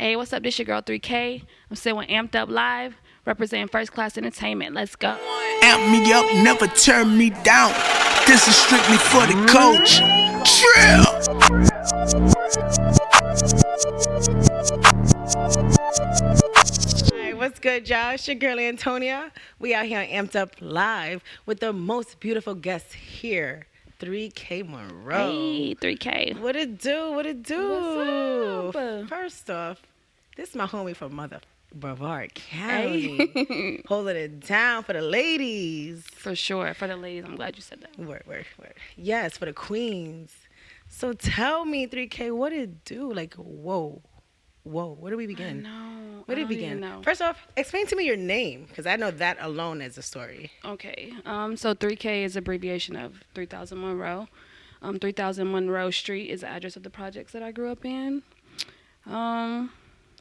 Hey, what's up? This your girl 3K. I'm still with Amped Up Live, representing First Class Entertainment. Let's go. Amp me up, never turn me down. This is strictly for the coach. Trill. Hi, what's good, y'all? It's your girl Antonia. We out here on Amped Up Live with the most beautiful guest here, 3K Monroe. Hey, 3K. What it do? What it do? What's up? First off, this is my homie from Brevard County. Hey. Holding it down for the ladies. For sure. For the ladies, I'm glad you said that. Word. Yes, for the queens. So tell me, 3K, what it do? Like, whoa, where do we begin? No. Where do we begin? First off, explain to me your name, because I know that alone is a story. Okay. So 3K is abbreviation of 3000 Monroe. 3000 Monroe Street is the address of the projects that I grew up in.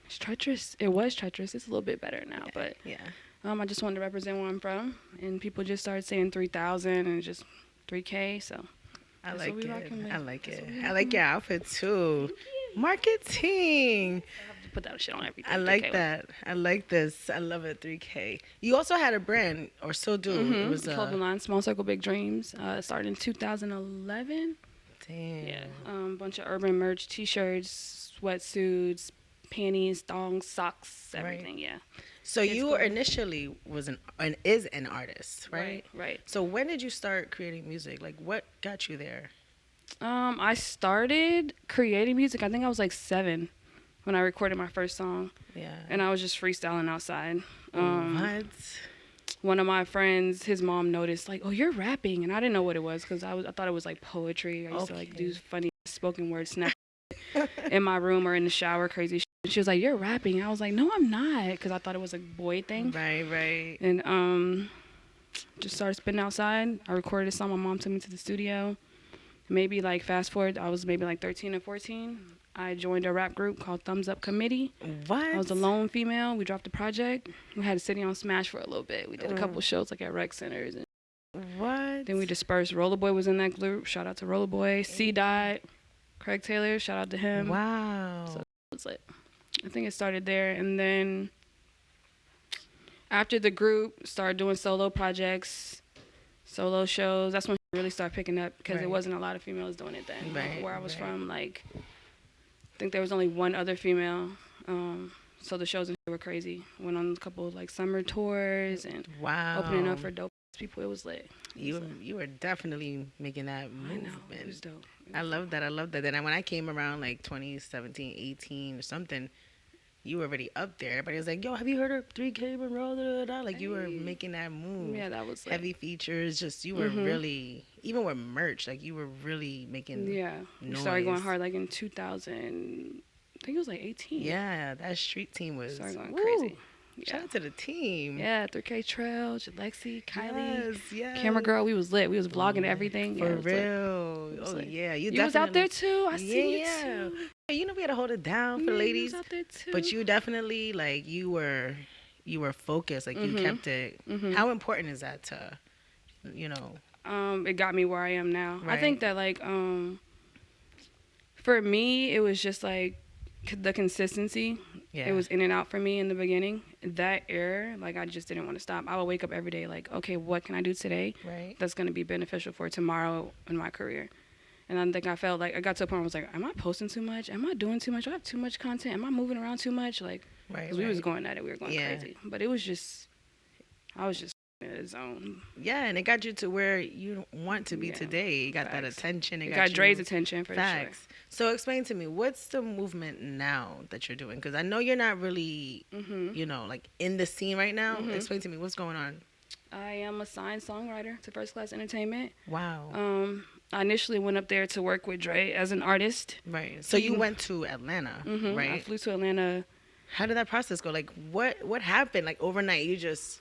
It's treacherous. It was treacherous. It's a little bit better now, but Yeah. I just wanted to represent where I'm from, and people just started saying 3000 and just 3K. So I that's like what we it. rocking with. I like That's it. what we I like your outfit too. Marketing. I have to put that shit on everything. I like 3K. that. I like this. I love it. 3K. You also had a brand, or still do. It was clothing line, Small Circle Big Dreams. It started in 2011. Damn. Yeah. Bunch of urban merch, t-shirts, sweatsuits, panties, thongs, socks, everything. Right. Yeah. So you were initially is an artist, right? Right. So when did you start creating music? Like, what got you there? I started creating music. I think I was like 7 when I recorded my first song. Yeah. And I was just freestyling outside. What? One of my friends, his mom noticed, like, oh, you're rapping. And I didn't know what it was because I thought it was like poetry. I used to like do funny spoken word snap in my room or in the shower, crazy shit. She was like, you're rapping. I was like, no, I'm not, because I thought it was a boy thing. Right. And just started spitting outside. I recorded a song. My mom took me to the studio. Maybe like fast forward, I was maybe like 13 or 14. I joined a rap group called Thumbs Up Committee. What? I was a lone female. We dropped a project. We had a city on Smash for a little bit. We did a couple shows like at rec centers. And what? then we dispersed. Rollerboy was in that group. Shout out to Rollerboy. C died. Craig Taylor. Shout out to him. Wow. So it was lit. I think it started there. And then after the group, started doing solo projects, solo shows. That's when it really started picking up because there wasn't a lot of females doing it then. Where I was from, like, I think there was only one other female. So the shows were crazy. Went on a couple of like summer tours and opening up for dope people. It was lit. You were definitely making that movement. I know, it was dope. I love that. Then when I came around like 2017, 18 or something, you were already up there. Everybody was like, yo, have you heard of 3K Monroe? Da, da, da. Like, you were making that move. Yeah, that was lit. Heavy features. Just, you were really, even with merch, like, you were really making noise. We started going hard like in 2000, I think it was like 18. Yeah, that street team was started going crazy. Yeah. Shout out to the team. Yeah, 3K Trail, Lexi, Kylie, yes. Camera Girl. We was lit. We was vlogging everything. For real. Oh, yeah. You was out there too. I see you too. You know we had to hold it down for the ladies. You was out there too. But you definitely, like, you were focused. Like, you kept it. How important is that to, you know? It got me where I am now. Right. I think that, like, for me, it was just, like, the consistency. Yeah. It was in and out for me in the beginning. That era, like, I just didn't want to stop. I would wake up every day like, okay, what can I do today that's going to be beneficial for tomorrow in my career? And I think I felt like I got to a point where I was like, am I posting too much? Am I doing too much? Do I have too much content? Am I moving around too much? Like, because we was going at it. We were going crazy. But it was just, I was just in a zone. Yeah, and it got you to where you want to be today. You got that attention. It got Dre's attention for sure. So explain to me, what's the movement now that you're doing? Because I know you're not really, you know, like in the scene right now. Explain to me, what's going on? I am a signed songwriter to First Class Entertainment. Wow. I initially went up there to work with Dre as an artist. Right. So you went to Atlanta, right? I flew to Atlanta. How did that process go? Like, what happened? Like, overnight, you just...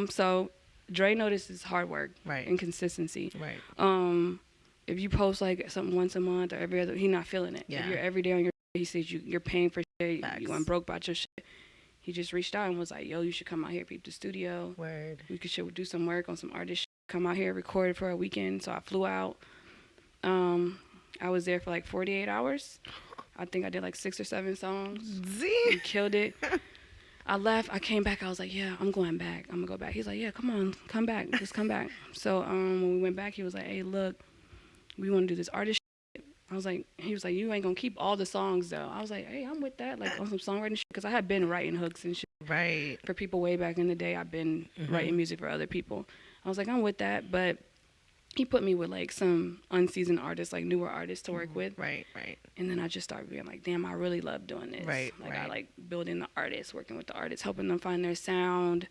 So Dre notices hard work and consistency. Right. If you post like something once a month or every other, he's not feeling it. Yeah. If you're every day on your, he sees you're paying for shit. Facts. You going broke about your shit. He just reached out and was like, yo, you should come out here, peep the studio. Word. We could do some work on some artist shit. Come out here, record it for a weekend. So I flew out. I was there for like 48 hours. I think I did like 6 or 7 songs. Z. Killed it. I left. I came back. I was like, yeah, I'm going back. I'm gonna go back. He's like, yeah, come on, come back. Just come back. So when we went back, he was like, hey, look, we want to do this artist shit. I was like, he was like, you ain't gonna keep all the songs though. I was like, hey, I'm with that, like on some songwriting shit, because I had been writing hooks and shit. Right. For people way back in the day, I've been writing music for other people. I was like, I'm with that, but he put me with like some unseasoned artists, like newer artists to work with. Right, right. And then I just started being like, damn, I really love doing this. Right, like right. I like building the artists, working with the artists, helping them find their sound.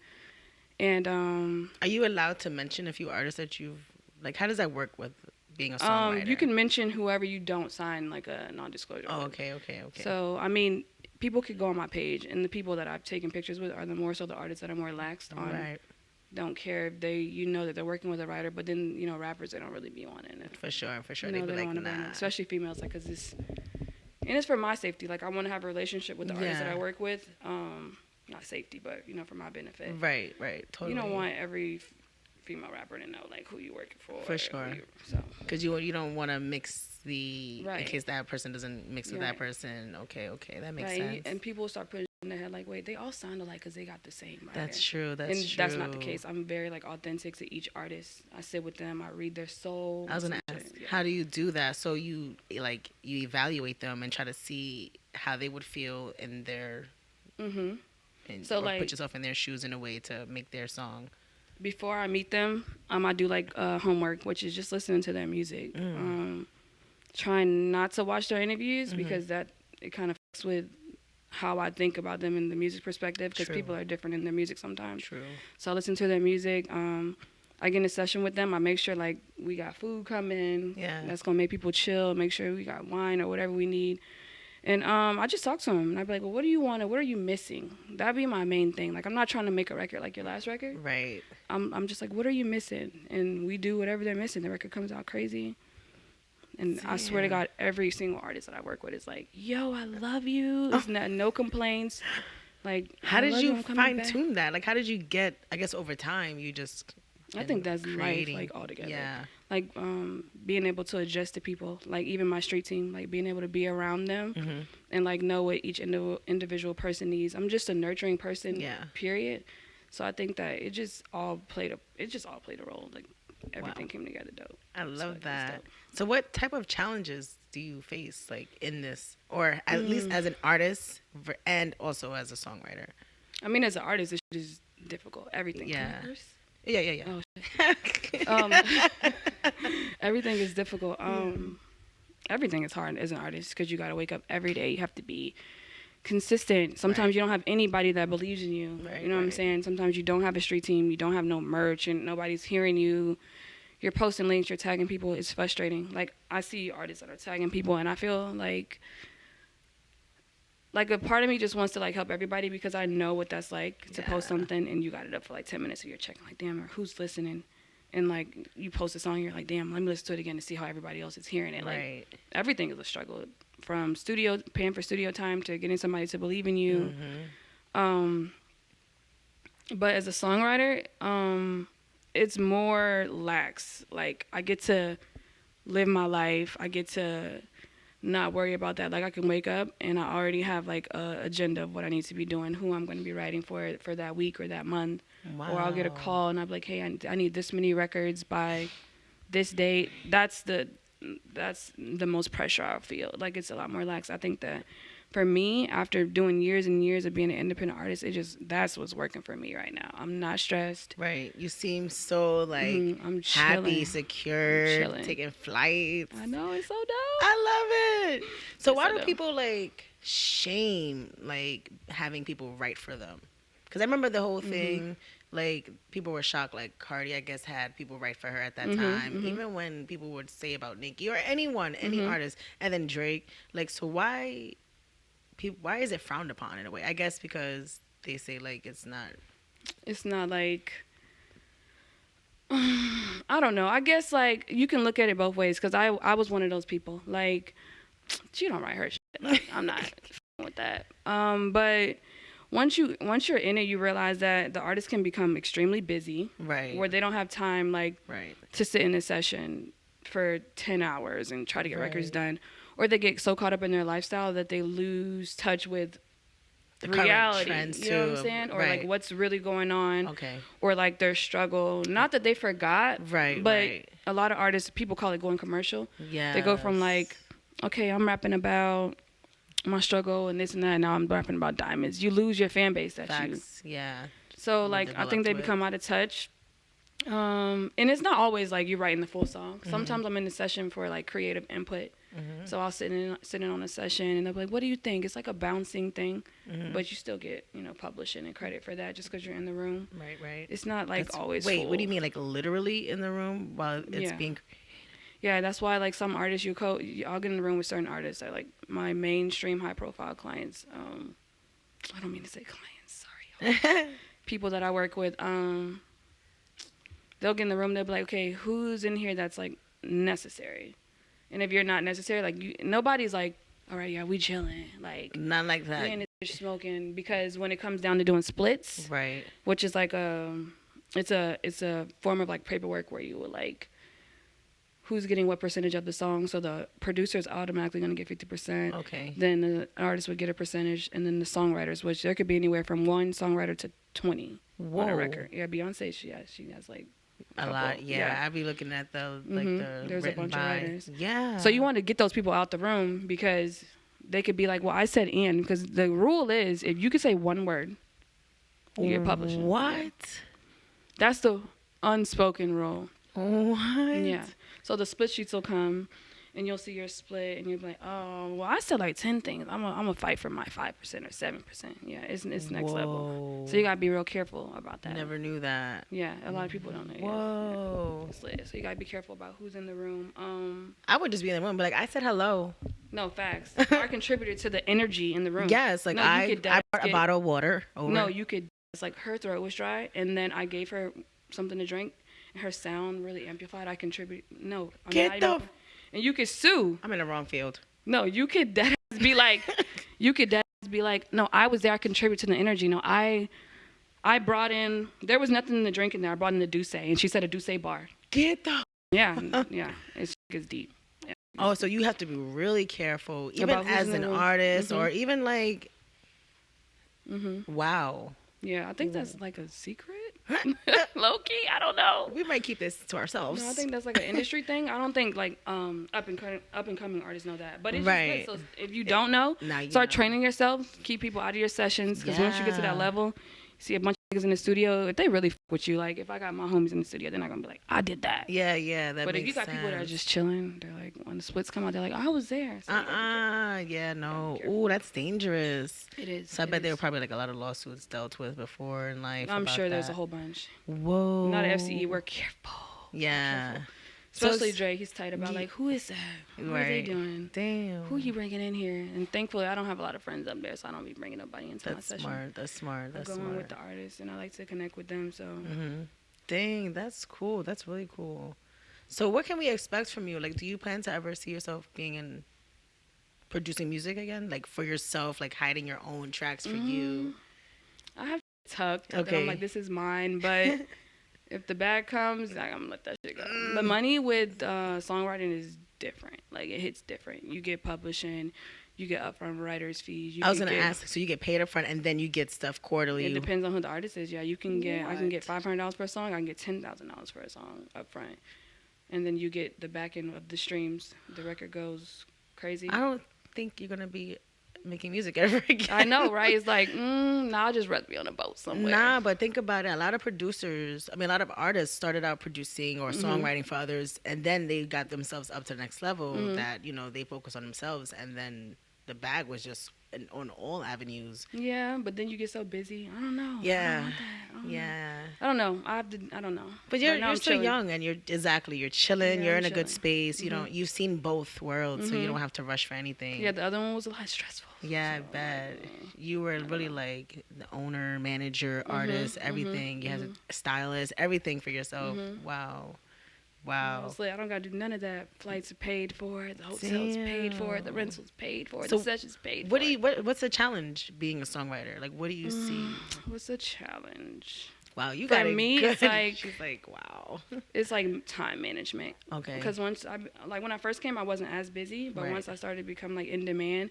And are you allowed to mention a few artists that you've like? How does that work with being a songwriter? You can mention whoever you don't sign like a non-disclosure. Oh, with. okay. So I mean, people could go on my page, and the people that I've taken pictures with are the more so the artists that are more laxed on. Right. Don't care if they, that they're working with a writer, but then, rappers, they don't really be wanting it. For sure. They They be don't like, want to nah. especially females, like, because it's for my safety. Like, I want to have a relationship with the artists that I work with. Not safety, but, for my benefit. Right, totally. You don't want every female rapper to know, like, who you're working for. For sure. Because you don't want to mix in case that person doesn't mix with that person. Okay, that makes sense. And people start putting in their head, like, wait, they all sound alike because they got the same writer. That's true. That's not the case. I'm very, like, authentic to each artist. I sit with them. I read their soul. I was going to ask, how do you do that? So you evaluate them and try to see how they would feel in their... So, or like, put yourself in their shoes in a way to make their song. Before I meet them, I do, like, homework, which is just listening to their music. Trying not to watch their interviews because it kind of fucks with how I think about them in the music perspective, because people are different in their music sometimes. True. So I listen to their music. I get in a session with them. I make sure, like, we got food coming. Yeah. That's going to make people chill. Make sure we got wine or whatever we need. And I just talk to them. And I'd be like, well, what do you want? Or what are you missing? That'd be my main thing. Like, I'm not trying to make a record like your last record. Right. I'm just like, what are you missing? And we do whatever they're missing. The record comes out crazy. And I swear to God, every single artist that I work with is like, yo, I love you. It's no complaints. Like, how did you fine tune that? Like, how did you get, I guess over time, you just... I think that's creating, life, like, altogether. Yeah. Like, being able to adjust to people, like, even my street team, like, being able to be around them and, like, know what each individual person needs. I'm just a nurturing person, period. So I think that it just all played a role. Like, everything came together dope. I love that. So what type of challenges do you face, like, in this, or at least as an artist and also as a songwriter? I mean, as an artist, it's just difficult. Everything. Yeah. Yeah. Oh, shit. Everything is difficult. Everything is hard as an artist because you got to wake up every day. You have to be consistent. Sometimes you don't have anybody that believes in you. You know what I'm saying? Sometimes you don't have a street team. You don't have no merch and nobody's hearing you. You're posting links. You're tagging people. It's frustrating. Like, I see artists that are tagging people and I feel like a part of me just wants to, like, help everybody because I know what that's like to post something and you got it up for like 10 minutes and you're checking like, damn, or who's listening? And, like, you post a song, you're like, damn, let me listen to it again to see how everybody else is hearing it. Like, everything is a struggle, from paying for studio time to getting somebody to believe in you. But as a songwriter, it's more lax. Like, I get to live my life. I get to not worry about that. Like, I can wake up and I already have, like, a agenda of what I need to be doing, who I'm going to be writing for that week or that month. Wow. Or I'll get a call and I'll be like, hey, I need this many records by this date. That's the most pressure I feel. Like, it's a lot more lax. I think that for me, after doing years and years of being an independent artist, that's what's working for me right now. I'm not stressed. Right. You seem so, like, I'm happy, secure, taking flights. I know, it's so dope. I love it. So why do people, like, shame, like, having people write for them? Because I remember the whole thing, like, people were shocked, like, Cardi, I guess, had people write for her at that time. Even when people would say about Nicki or anyone, any artist, and then Drake. Like, so why is it frowned upon in a way? I guess because they say, like, it's not like, I don't know. I guess, like, you can look at it both ways because I was one of those people. Like, she don't write her shit. Like, I'm not with that. But once you're in it, you realize that the artist can become extremely busy. Right. Where they don't have time, like, to sit in a session for 10 hours and try to get records done. or they get so caught up in their lifestyle that they lose touch with the reality. Trends you know what I'm saying? Or right. like what's really going on. Okay. Or like their struggle. Not that they forgot. Right. But right. a lot of artists, people call it going commercial. Yeah. They go from like, okay, I'm rapping about my struggle and this and that. And now I'm rapping about diamonds. You lose your fan base that Facts. Yeah. So like I think they become out of touch. And it's not always like you're writing the full song. Sometimes I'm in the session for like creative input. So I'll sit in on a session and they'll be like, what do you think? It's like a bouncing thing, but you still get, publishing and credit for that just because you're in the room. Right. It's not like always Wait, full. what do you mean? Like literally in the room while it's being... Yeah, that's why like some artists I'll get in the room with certain artists that are like my mainstream high profile clients. I don't mean to say clients, sorry. People that I work with, they'll get in the room, they'll be like, okay, who's in here that's like necessary? And if you're not necessary, like nobody's like, all right, yeah, we chilling. Like not like that. We ain't smoking, because when it comes down to doing splits, right, which is like it's a form of like paperwork where you will like who's getting what percentage of the song. So the producer's automatically going to get 50%. Okay. Then the artist would get a percentage, and then the songwriters, which there could be anywhere from one songwriter to 20 on a record. Yeah, Beyonce, she has like a lot. Yeah, I'd be looking at the the there's a bunch of writers. Yeah. So you want to get those people out the room because they could be like, well, I said in, because the rule is if you could say one word, you get published. What? That's the unspoken rule. What? Yeah. So the split sheets will come, and you'll see your split, and you'll be like, oh, well, I said like 10 things. I'm gonna fight for my 5% or 7%. Yeah, it's next level. So you gotta be real careful about that. Never knew that. Yeah, a lot of people don't know. Whoa. Yeah. So you gotta be careful about who's in the room. I would just be in the room, but like I said hello. No, facts. I contributed to the energy in the room. Yes, like I brought a bottle of water over. No, you could. It's like her throat was dry, and then I gave her something to drink. Her sound really amplified. I contribute. No, and you could sue. I'm in the wrong field. No, you could be like, no, I was there. I contributed to the energy. No, I brought in. There was nothing in the drink in there. I brought in the Douce, and she said a Douce bar. Get the. Yeah. It's deep. Yeah. Oh, so you have to be really careful, even as an artist, or even like. Wow. Yeah, I think that's like a secret. Low key, I don't know. We might keep this to ourselves. No, I think that's like an industry thing. I don't think like up and coming artists know that. But it's just good. So if you don't know, start training yourself. Keep people out of your sessions, because once you get to that level, you see a bunch of niggas in the studio. If they really fuck with you, like if I got my homies in the studio, they're not gonna be like, I did that. Yeah, that. But makes if you got sense. people that are just chilling, they're like, when the splits come out, they're like, I was there. So yeah, no. Ooh, that's dangerous. It is. So I bet there were probably like a lot of lawsuits dealt with before in life. I'm sure there's a whole bunch. Whoa. Not an FCE. We're careful. Yeah. Careful. Especially Dre, he's tight about like, who is that? What are they doing? Damn. Who you bringing in here? And thankfully, I don't have a lot of friends up there, so I don't be bringing nobody into my session. That's smart. I go in with the artists, and I like to connect with them. So. Dang, that's cool. That's really cool. So what can we expect from you? Like, do you plan to ever see yourself being in producing music again? Like for yourself, like hiding your own tracks for you? I have tucked. Okay. I'm like, this is mine, but. If the bag comes, like, I'm gonna let that shit go. The money with songwriting is different. Like, it hits different. You get publishing, you get upfront writers' fees. I was gonna ask, so you get paid upfront and then you get stuff quarterly? It depends on who the artist is. Yeah, you can get. I can get $500 per song. I can get $10,000 for a song upfront, and then you get the back end of the streams. The record goes crazy. I don't think you're gonna be making music ever again. I know, right? It's like, nah, I'll just rather be on a boat somewhere. Nah, but think about it. A lot of a lot of artists started out producing or songwriting for others, and then they got themselves up to the next level that, they focus on themselves, and then the bag was just on all avenues. Yeah, but then you get so busy. I don't know. Yeah. I don't know. I don't know. But you're still young, and you're chilling. Yeah, you're in a good space. You've seen both worlds, so you don't have to rush for anything. Yeah, the other one was a lot stressful. Yeah, I bet. You were really like the owner, manager, artist, everything. You had a stylist, everything for yourself. Wow. Honestly, I don't gotta do none of that. Flights are paid for, the hotels paid for, the rentals paid for, the sessions paid for. What's the challenge being a songwriter? Like, what do you see? What's the challenge? Wow, you For got it me, good. it's like She's like, wow. it's like time management. Okay. Because once when I first came, I wasn't as busy, but once I started to become like in demand,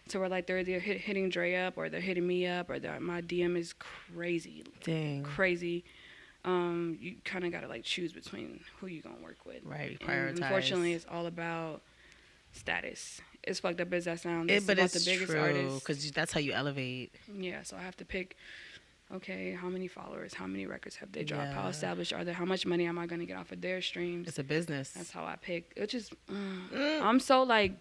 to where like they're hitting Dre up, or they're hitting me up, or my DM is crazy. Dang. Crazy. You kind of gotta like choose between who you gonna work with. Right. Prioritize. And unfortunately, it's all about status. As fucked up as that sounds, it's but about it's the biggest true, artists. because that's how you elevate. Yeah, so I have to pick. Okay, how many followers? How many records have they dropped? Yeah. How established are they? How much money am I gonna get off of their streams? It's a business. That's how I pick. Which is, I'm so like.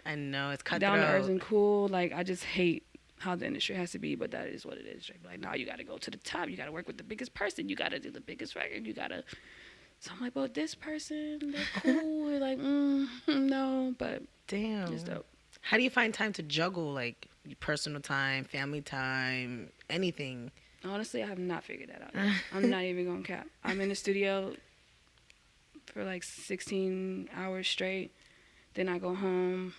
I know, it's cutthroat. Down to earth and cool. Like, I just hate how the industry has to be, but that is what it is. Like, no, you got to go to the top. You got to work with the biggest person. You got to do the biggest record. You got to. So I'm like, well, this person, they're cool. They're like, no, but damn. it's dope. How do you find time to juggle, like, personal time, family time, anything? Honestly, I have not figured that out yet. I'm not even going to cap. I'm in the studio for like 16 hours straight. Then I go home.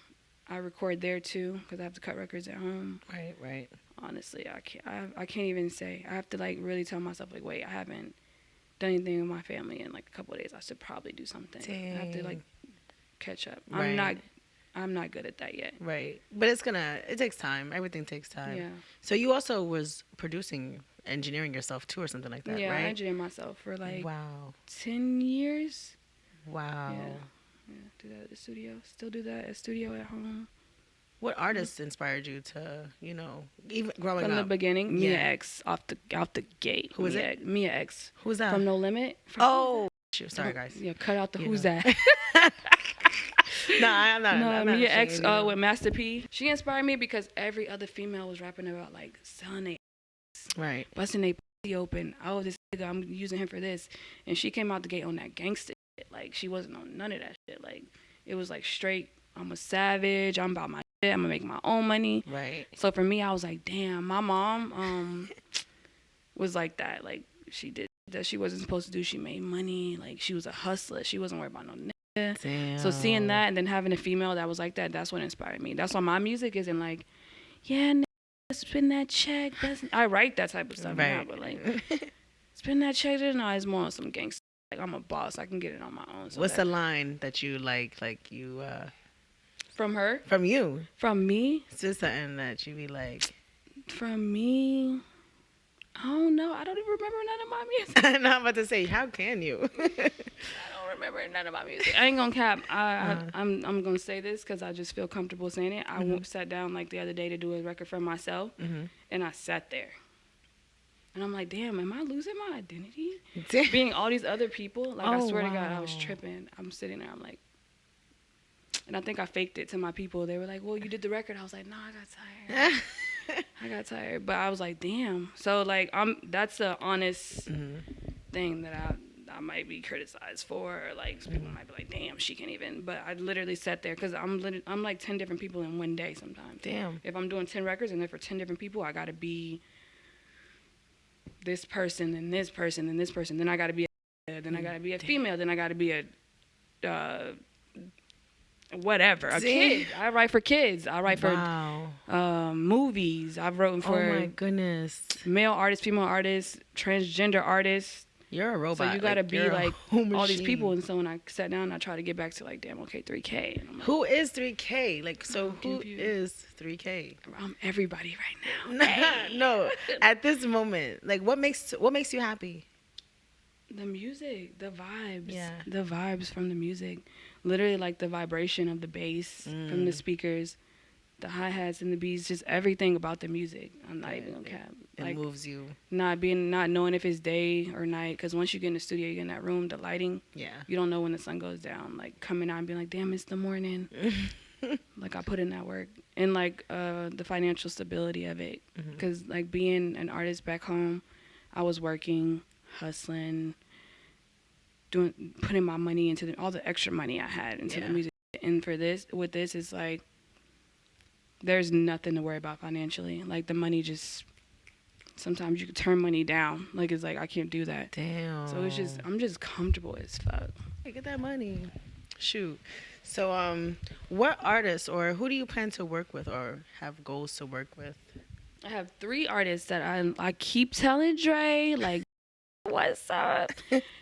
I record there too, because I have to cut records at home. Right. Honestly, I can't even say. I have to like really tell myself like, wait, I haven't done anything with my family in like a couple of days. I should probably do something. Dang. I have to like catch up. Right. I'm not good at that yet. Right. But it takes time. Everything takes time. Yeah. So you also was producing, engineering yourself too, or something like that, yeah, right? I engineered myself for like wow. 10 years. Wow. Yeah, do that at the studio. Still do that at studio at home. What artists inspired you to, even growing up? From the beginning, Mia X out the gate. Who is it? Mia X. Who's that? From No Limit. Sorry guys. Yeah, cut out the who's that. No, I'm not. Mia X with Master P. She inspired me because every other female was rapping about like selling their right, busting their pussy open. Oh, this nigga, I'm using him for this, and she came out the gate on that gangster shit. Like she wasn't on none of that shit. Like it was like straight. I'm a savage. I'm about my shit. I'm gonna make my own money. Right. So for me, I was like, damn. My mom was like that. Like she did that. She wasn't supposed to do. She made money. Like she was a hustler. She wasn't worried about no nigga. Damn. So seeing that and then having a female that was like that, that's what inspired me. That's why my music isn't like, yeah, nigga, spin that check. I write that type of stuff now, but like, spin that check. No, it's more on some gangster. Like I'm a boss. I can get it on my own. So what's the line that you like you from her? From you? From me? It's just something that you be like. From me? I don't know. I don't even remember none of my music. No, I'm about to say, how can you? I don't remember none of my music. I ain't gonna cap. I'm gonna say this because I just feel comfortable saying it. I sat down like the other day to do a record for myself, and I sat there, and I'm like, damn, am I losing my identity? Being all these other people, like I swear to God, I was tripping. I'm sitting there, I'm like, and I think I faked it to my people. They were like, well, you did the record. I was like, no, I got tired. I got tired, but I was like, damn. So like, that's the honest thing that I might be criticized for. Or like people might be like, damn, she can't even. But I literally sat there because I'm like 10 different people in one day sometimes. Damn. If I'm doing 10 records and they're for 10 different people, I gotta be this person and this person and this person. Then I gotta be then I gotta be a female. Then I gotta be a whatever, a kid. I write for kids. I write for movies. I've written for oh my goodness, male artists, female artists, transgender artists. You're a robot. So you gotta be like all these people. And so when I sat down, I try to get back to like, damn, okay, 3K. And I'm like, who is 3K? Like, so who is 3K? Everybody right now. No, at this moment, like, what makes you happy? The music, the vibes. Yeah. The vibes from the music. Literally like the vibration of the bass from the speakers, the hi-hats and the beats, just everything about the music. I'm not even gonna cap. It moves you. Not knowing if it's day or night, because once you get in the studio, you get in that room, the lighting. Yeah. You don't know when the sun goes down. Like coming out and being like, damn, it's the morning. Like I put in that work. And like the financial stability of it. Because like being an artist back home, I was working, hustling, putting my money into all the extra money I had into the music. And for this, with this, it's like there's nothing to worry about financially. Like the money just, sometimes you can turn money down. Like it's like I can't do that. Damn. So it's just, I'm just comfortable as fuck. Hey, get that money. Shoot. So what artists or who do you plan to work with or have goals to work with? I have 3 artists that I keep telling Dre, like, what's up?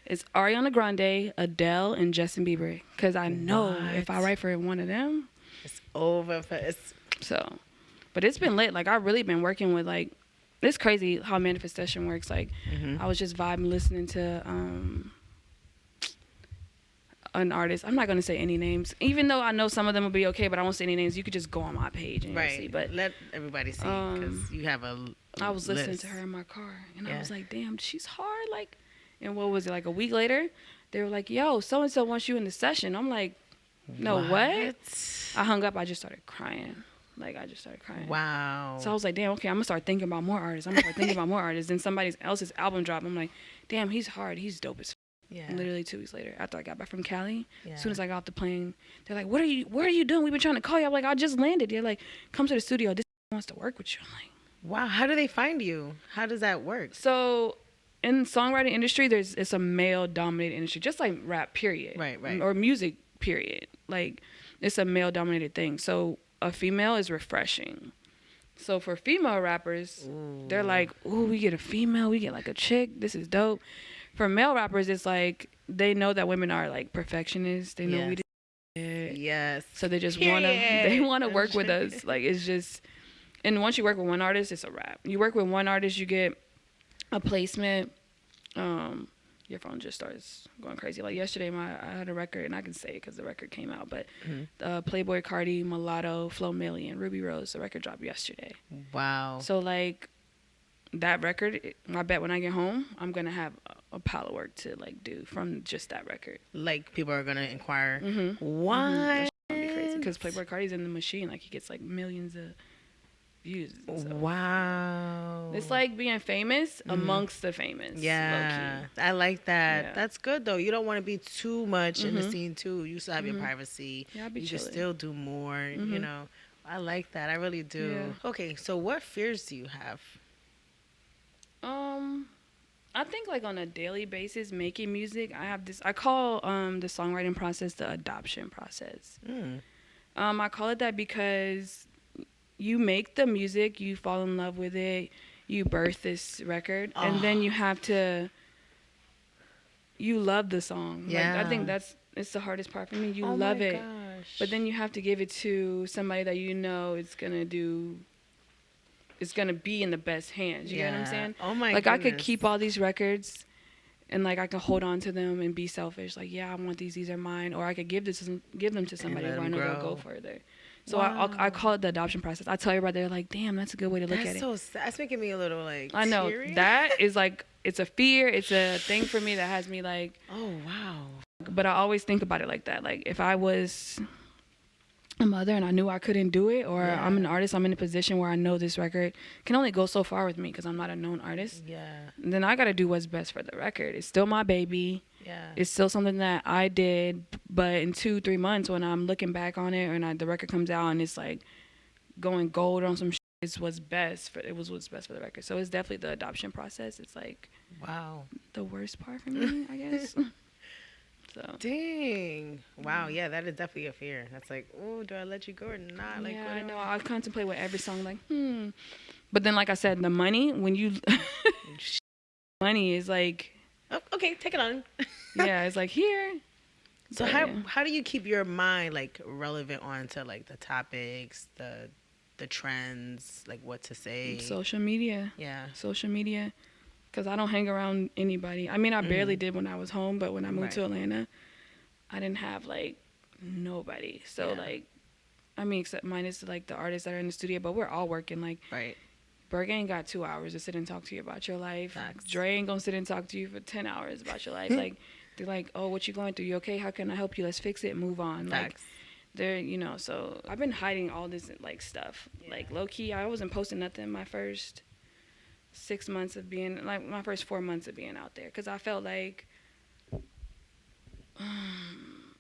It's Ariana Grande, Adele, and Justin Bieber. Because I know if I write for one of them, it's over for us. So, but it's been lit. Like, I've really been working with, like, it's crazy how manifestation works. Like, I was just vibing listening to an artist. I'm not going to say any names, even though I know some of them will be okay, but I won't say any names. You could just go on my page and you'll see. But let everybody see, because you have a I was list. listening to her in my car, and I was like, damn, she's hard. Like, and what was it, like a week later, they were like, yo, so-and-so wants you in the session. I'm like, no, what? I hung up. I just started crying. Like, I just started crying. Wow. So I was like, damn, okay, I'm going to start thinking about more artists. Then somebody else's album dropped. I'm like, damn, he's hard. He's dope as f. Yeah. And literally 2 weeks later, after I got back from Cali, as soon as I got off the plane, they're like, where are you doing? We've been trying to call you. I'm like, I just landed. They're like, come to the studio. This wants to work with you. I'm like, wow. How do they find you? How does that work? So in the songwriting industry, it's a male-dominated industry, just like rap, period. Right. Or music, period. Like, it's a male-dominated thing. So a female is refreshing. So for female rappers, they're like, ooh, we get a female, we get like a chick, this is dope. For male rappers, it's like they know that women are like perfectionists. They know we did it. Yes. So they just wanna work with us. Like, it's just, and once you work with one artist, it's a wrap. You work with one artist, you get a placement. Your phone just starts going crazy. Like yesterday, I had a record, and I can say it because the record came out, but Playboy Cardi, Mulatto, Flo Milli, and Ruby Rose, the record dropped yesterday. Wow. So like that record, I bet when I get home, I'm gonna have a pile of work to like do from just that record. Like, people are gonna inquire. What? That's gonna be crazy because Playboy Cardi's in the machine. Like, he gets like millions of views. So. Wow. It's like being famous amongst the famous. Yeah, I like that. Yeah. That's good though. You don't want to be too much in the scene too. You still have your privacy. Yeah, you can still do more. You know, I like that. I really do. Yeah. Okay, so what fears do you have? I think like on a daily basis, making music, I call the songwriting process the adoption process. I call it that because you make the music, you fall in love with it, you birth this record, and then you love the song. Yeah. Like, I think it's the hardest part for me. You love it, but then you have to give it to somebody that you know it's gonna be in the best hands. You get what I'm saying? Oh my goodness. I could keep all these records and like I can hold on to them and be selfish. Like, yeah, I want these are mine. Or I could give them to somebody where I know they'll go further. So I call it the adoption process. I tell everybody, they're like, damn, that's a good way to look at it. So sad. That's making me a little like I know. Teary. That is like, it's a fear. It's a thing for me that has me like, oh, wow. But I always think about it like that. Like, if I was a mother and I knew I couldn't do it, or I'm an artist, I'm in a position where I know this record can only go so far with me because I'm not a known artist. Yeah. Then I got to do what's best for the record. It's still my baby. Yeah. It's still something that I did, but in 2-3 months when I'm looking back on it and the record comes out and it's like going gold on some shit, it was what's best for the record. So it's definitely the adoption process. It's like, wow, the worst part for me, I guess. So. Dang. Wow. Yeah, that is definitely a fear. That's like, oh, do I let you go or not? Like, yeah, I know. I contemplate with every song, like, But then, like I said, the money, when you... money is like... Oh, okay, take it on. Yeah, it's like, here. So how do you keep your mind, like, relevant onto, like, the topics, the trends, like, what to say? Social media. Yeah. Social media. Because I don't hang around anybody. I mean, I barely did when I was home, but when I moved to Atlanta, I didn't have, like, nobody. So, like, I mean, except minus, like, the artists that are in the studio, but we're all working. Like, Berg ain't got 2 hours to sit and talk to you about your life. Facts. Dre ain't going to sit and talk to you for 10 hours about your life. Like, they're like, oh, what you going through? You okay? How can I help you? Let's fix it. Move on. Facts. Like, they're, you know, so I've been hiding all this, like, stuff. Yeah. Like, low-key, I wasn't posting nothing my first 6 months of being, like, my first 4 months of being out there, because I felt like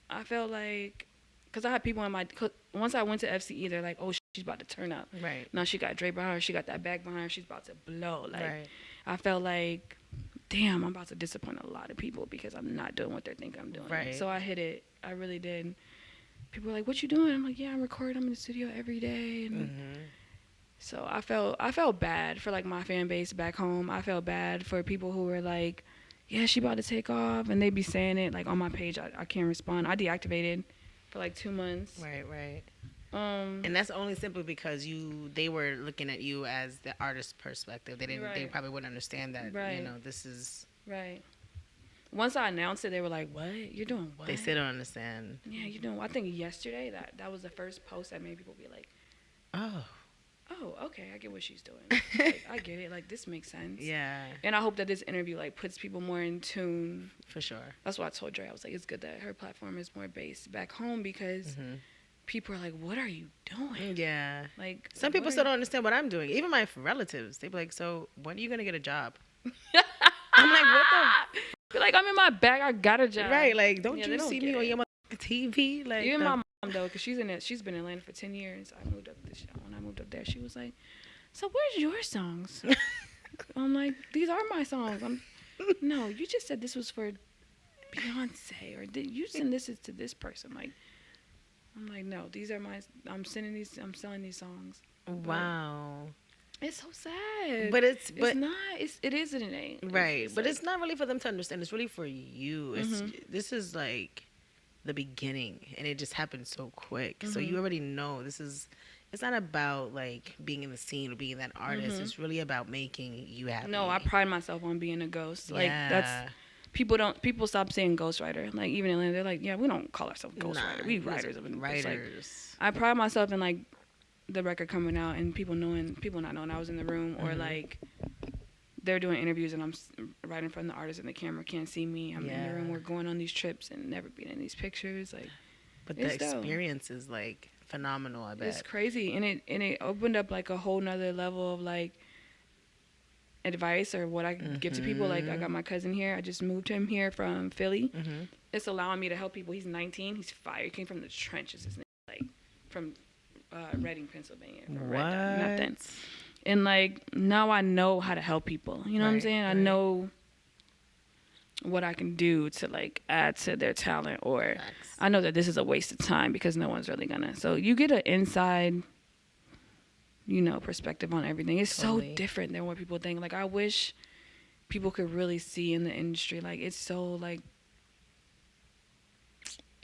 because I had people in once I went to FCE, they're like, oh, she's about to turn up. Right. Now she got Dre behind her, she got that bag behind her, she's about to blow. Like, I felt like, damn, I'm about to disappoint a lot of people because I'm not doing what they think I'm doing. Right. So I hit it. I really did. People were like, what you doing? I'm like, yeah, I'm recording. I'm in the studio every day. And so I felt bad for, like, my fan base back home. I felt bad for people who were like, yeah, she about to take off, and they be saying it like on my page. I can't respond. I deactivated for like 2 months. Right. And that's only simply because they were looking at you as the artist perspective. They didn't. Right. They probably wouldn't understand that. Right. You know, this is right. Once I announced it, they were like, "What? You're doing what?" They still don't understand. Yeah, you doing. I think yesterday that was the first post that made people be like, "Oh, okay, I get what she's doing. Like, I get it. Like, this makes sense." Yeah. And I hope that this interview like puts people more in tune. For sure. That's why I told Dre. I was like, it's good that her platform is more based back home because people are like, "What are you doing?" Yeah. Like, some people still don't understand what I'm doing. Even my relatives, they be like, "So when are you gonna get a job?" I'm like, "What the?" Feel like I'm in my bag. I got a job. Right. Like, don't you see me on your TV? Like, even my mom though, because she's been in Atlanta for 10 years. When I moved up there, she was like, "So where's your songs?" I'm like, "These are my songs." No, you just said this was for Beyonce, or did you send this to this person? Like, I'm like, no, these are my. I'm selling these songs. Wow. It's so sad. But it's not. It is and it ain't. Right. But it's not really for them to understand. It's really for you. This is like the beginning, and it just happened so quick. So you already know this is. It's not about like being in the scene or being that artist. It's really about making you happy. No, I pride myself on being a ghost. Like that's people stop saying ghostwriter. Like even in Atlanta, they're like, yeah, we don't call ourselves ghostwriter. We writers of writers. Like, I pride myself in like the record coming out and people not knowing I was in the room, or like they're doing interviews and I'm right in front of the artist and the camera can't see me. I'm in the room. We're going on these trips and never being in these pictures. Like, but the experience is like phenomenal. I bet it's crazy, and it opened up like a whole nother level of like advice or what I can give to people. Like, I got my cousin here. I just moved him here from Philly. It's allowing me to help people. He's 19. He's fire. He came from the trenches. His name, like from Reading, Pennsylvania. Nothing. And like now I know how to help people. You know what I'm saying? I know what I can do to like add to their talent, or I know that this is a waste of time because no one's really gonna. So you get an inside, perspective on everything. It's so different than what people think. Like, I wish people could really see in the industry. Like, it's so like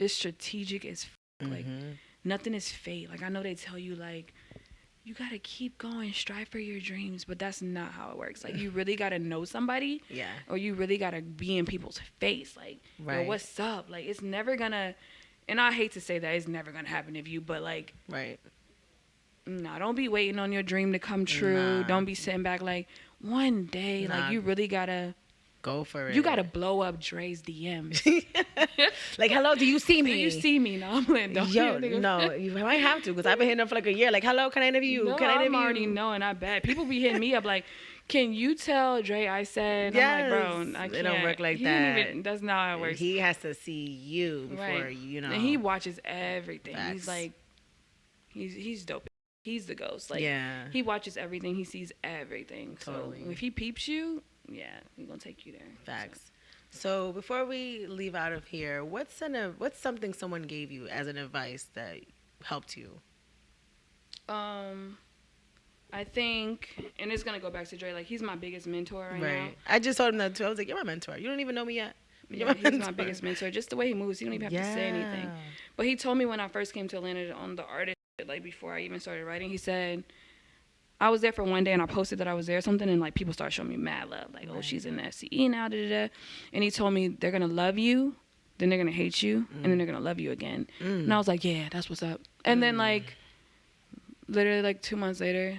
it's strategic as like nothing is fate. Like, I know they tell you like you gotta keep going, strive for your dreams, but that's not how it works. Like, you really gotta know somebody, or you really gotta be in people's face. Like, yo, what's up? Like, it's never gonna. And I hate to say that it's never gonna happen to you, but like, no, don't be waiting on your dream to come true. Don't be sitting back like one day. Like, you really gotta go for it. You gotta blow up Dre's DMs. Like, hello, do you see me? Do you see me? No, I'm like, don't. Yo, no, you might have to, because I've been hitting them for like a year. Like, hello, can I interview you? No, can I interview I'm already knowing. I bet people be hitting me up like, can you tell Dre I said? Yes. I'm like, bro, I can't. It don't work like that. That's not how it works. He has to see you before And he watches everything. Facts. He's like, he's dope. He's the ghost. Like, he watches everything. He sees everything. Totally. So if he peeps you, he's gonna take you there. Facts. So before we leave out of here, what's something someone gave you as an advice that helped you? I think, and it's gonna go back to Dre. Like, he's my biggest mentor right now. I just told him that too. I was like, you're my mentor. You don't even know me yet. He's my biggest mentor. Just the way he moves, he don't even have to say anything. But he told me when I first came to Atlanta on the artist, like before I even started writing, he said, I was there for one day and I posted that I was there or something, and like people started showing me mad love. Like, oh, she's in the FCE now, da-da-da. And he told me they're going to love you, then they're going to hate you, and then they're going to love you again. And I was like, yeah, that's what's up. And then like literally like 2 months later,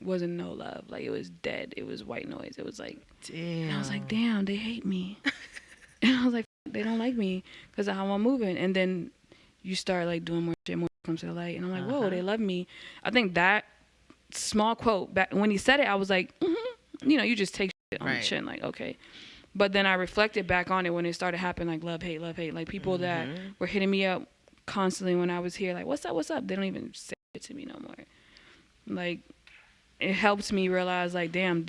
wasn't no love. Like, it was dead. It was white noise. It was like, damn. And I was like, damn, they hate me. And I was like, they don't like me because of how I'm moving. And then you start like doing more shit, more comes to the light. And I'm like, whoa, they love me. I think that small quote back when he said it, I was like, you just take shit on the chin, like, okay. But then I reflected back on it when it started happening, like love, hate, like people that were hitting me up constantly when I was here, like, what's up? They don't even say it to me no more. Like, it helped me realize, like, damn,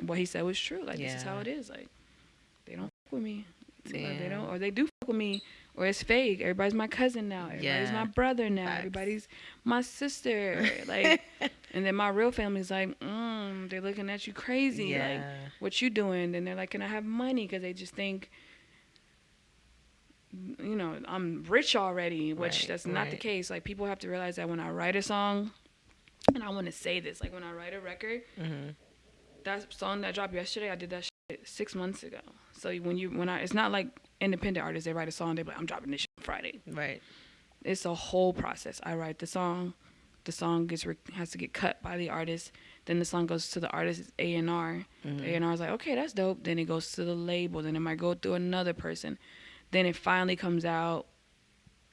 what he said was true. Like, this is how it is. Like, they don't fuck with me. Or they do fuck with me. Or it's fake. Everybody's my cousin now. Everybody's my brother now. Facts. Everybody's my sister. Like, And then my real family's like, they're looking at you crazy. Yeah. Like, what you doing? And they're like, can I have money? Because they just think, you know, I'm rich already, which that's not the case. Like, people have to realize that when I write a song, and I want to say this, like, when I write a record, that song that dropped yesterday, I did that shit 6 months ago. So it's not like independent artists, they write a song, they're like, I'm dropping this shit on Friday. Right. It's a whole process. I write the song has to get cut by the artist, then the song goes to the artist's A&R. The A&R is like, okay, that's dope. Then it goes to the label, then it might go through another person. Then it finally comes out.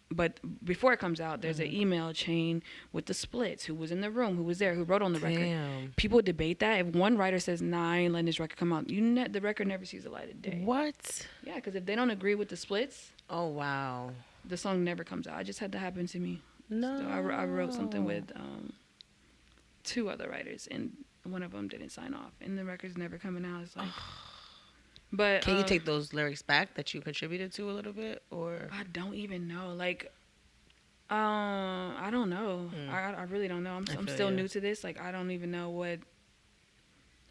But before it comes out, there's an email chain with the splits, who was in the room, who was there, who wrote on the record. People debate that. If one writer says, nah, I ain't letting this record come out, the record never sees the light of day. What? Yeah, because if they don't agree with the splits, oh, wow, the song never comes out. I just had that happen to me. No. So I wrote something with 2 other writers, and one of them didn't sign off, and the record's never coming out. It's like... But can you take those lyrics back that you contributed to a little bit, or I don't even know. Like, I don't know. I really don't know. I'm still new to this. Like, I don't even know what.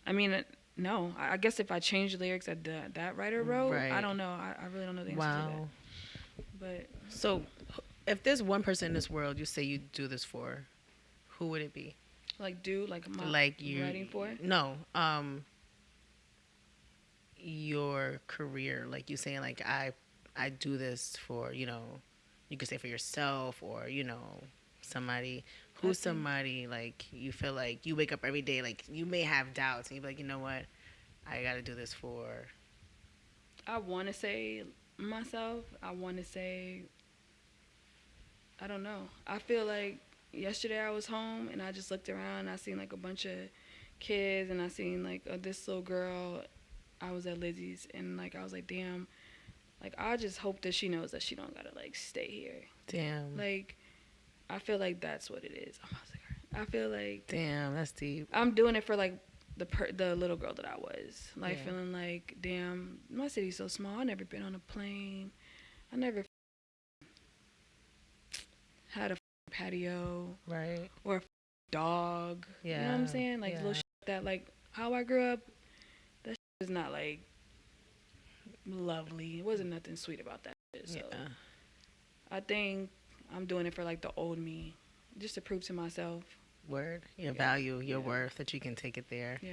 I mean, no. I guess if I changed the lyrics that that writer wrote, I don't know. I really don't know the answer to that. But so, if there's one person in this world you say you do this for, who would it be? Like you writing for? No. Your career, like you saying, like I do this for, you know, you could say for yourself, or, you know, somebody who's somebody like you feel like you wake up every day, like you may have doubts and you're like, you know what, I gotta do this for. I want to say myself. I want to say, I don't know. I feel like yesterday I was home and I just looked around and I seen like a bunch of kids, and I seen like this little girl. I was at Lizzie's, and like I was like, damn, like I just hope that she knows that she don't gotta like stay here. Damn. Like, I feel like that's what it is. I feel like, damn, that's deep. I'm doing it for like the little girl that I was, like feeling like, damn, my city's so small. I never been on a plane. I never had a patio, right? Or a dog. Yeah. You know what I'm saying? Like little shit that, like how I grew up. It's not like lovely. It wasn't nothing sweet about that shit. So I think I'm doing it for like the old me, just to prove to myself. Word. Your value, your worth, that you can take it there. Yeah.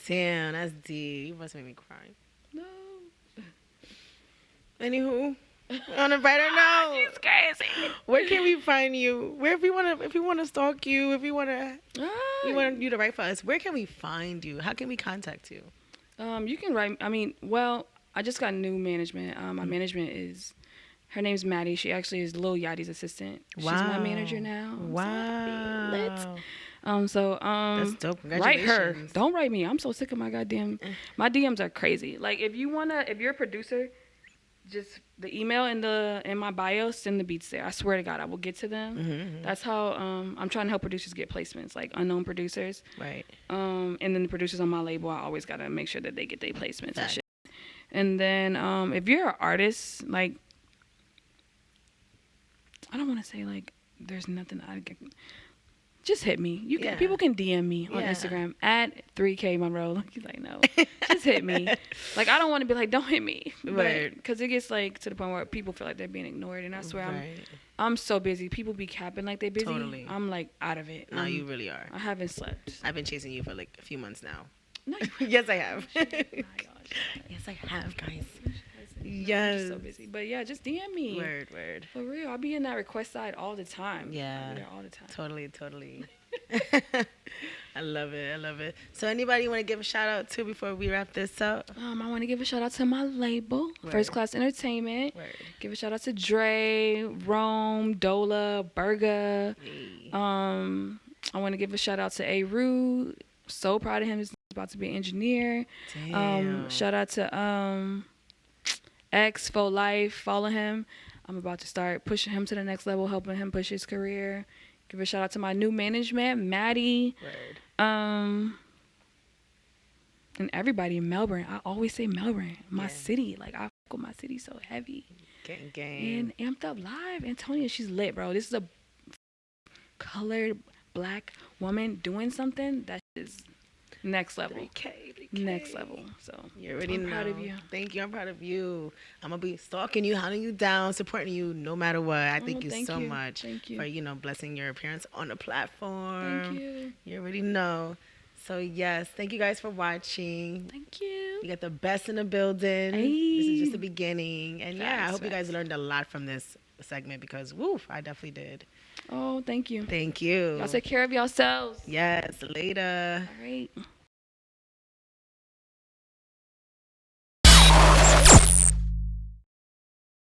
Damn, that's deep. You must make me cry. No. Anywho, on a brighter note, she's crazy. Where can we find you? Where if we wanna stalk you, if we wanna you to write for us, where can we find you? How can we contact you? You can write. I mean, well, I just got new management. My management is, her name's Maddie. She actually is Lil Yachty's assistant. Wow. She's my manager now. Wow. So that's dope. Write her. Don't write me. I'm so sick of my my DMs are crazy. Like, if you're a producer, just the email in my bio, send the beats there. I swear to God, I will get to them. Mm-hmm. That's how I'm trying to help producers get placements, like unknown producers. Right. And then the producers on my label, I always gotta make sure that they get their placements and shit. And then if you're an artist, like, I don't want to say like there's nothing I can. Just hit me. People can DM me on Instagram at 3K Monroe. He's like, no, just hit me. Like, I don't want to be like, don't hit me, right? Because it gets like to the point where people feel like they're being ignored, and I swear I'm so busy. People be capping like they're busy. Totally. I'm like out of it. No, you really are. I haven't slept. I've been chasing you for like a few months now. No, yes, I have. Oh my gosh. Yes, I have, guys. Yes. I'm so busy. But yeah, just DM me. Word. For real. I'll be in that request side all the time. Yeah. I'll be there all the time. Totally. I love it. So anybody you want to give a shout out to before we wrap this up? I want to give a shout out to my label, First Class Entertainment. Give a shout out to Dre, Rome, Dola, Burga. Hey. I want to give a shout out to A-Roo. So proud of him. He's about to be an engineer. Damn. Shout out to X for Life. Follow him. I'm about to start pushing him to the next level, helping him push his career. Give a shout out to my new management, Maddie. And everybody in Melbourne. I always say Melbourne, my city. Like, I fuck with my city so heavy. Gang. And Amped Up Live, Antonia, she's lit, bro. This is a colored Black woman doing something that is next level. 3K. Next level. So you already know. I'm proud of you. Thank you. I'm proud of you. I'm gonna be stalking you, hunting you down, supporting you no matter what. I thank you so much for blessing your appearance on the platform. Thank you. You already know. So yes, thank you guys for watching. Thank you. You got the best in the building. Hey. This is just the beginning. And yeah, I hope you facts. guys learned a lot from this segment because woof, I definitely did. Oh, thank you. Thank you. Y'all take care of yourselves. Yes, later. All right.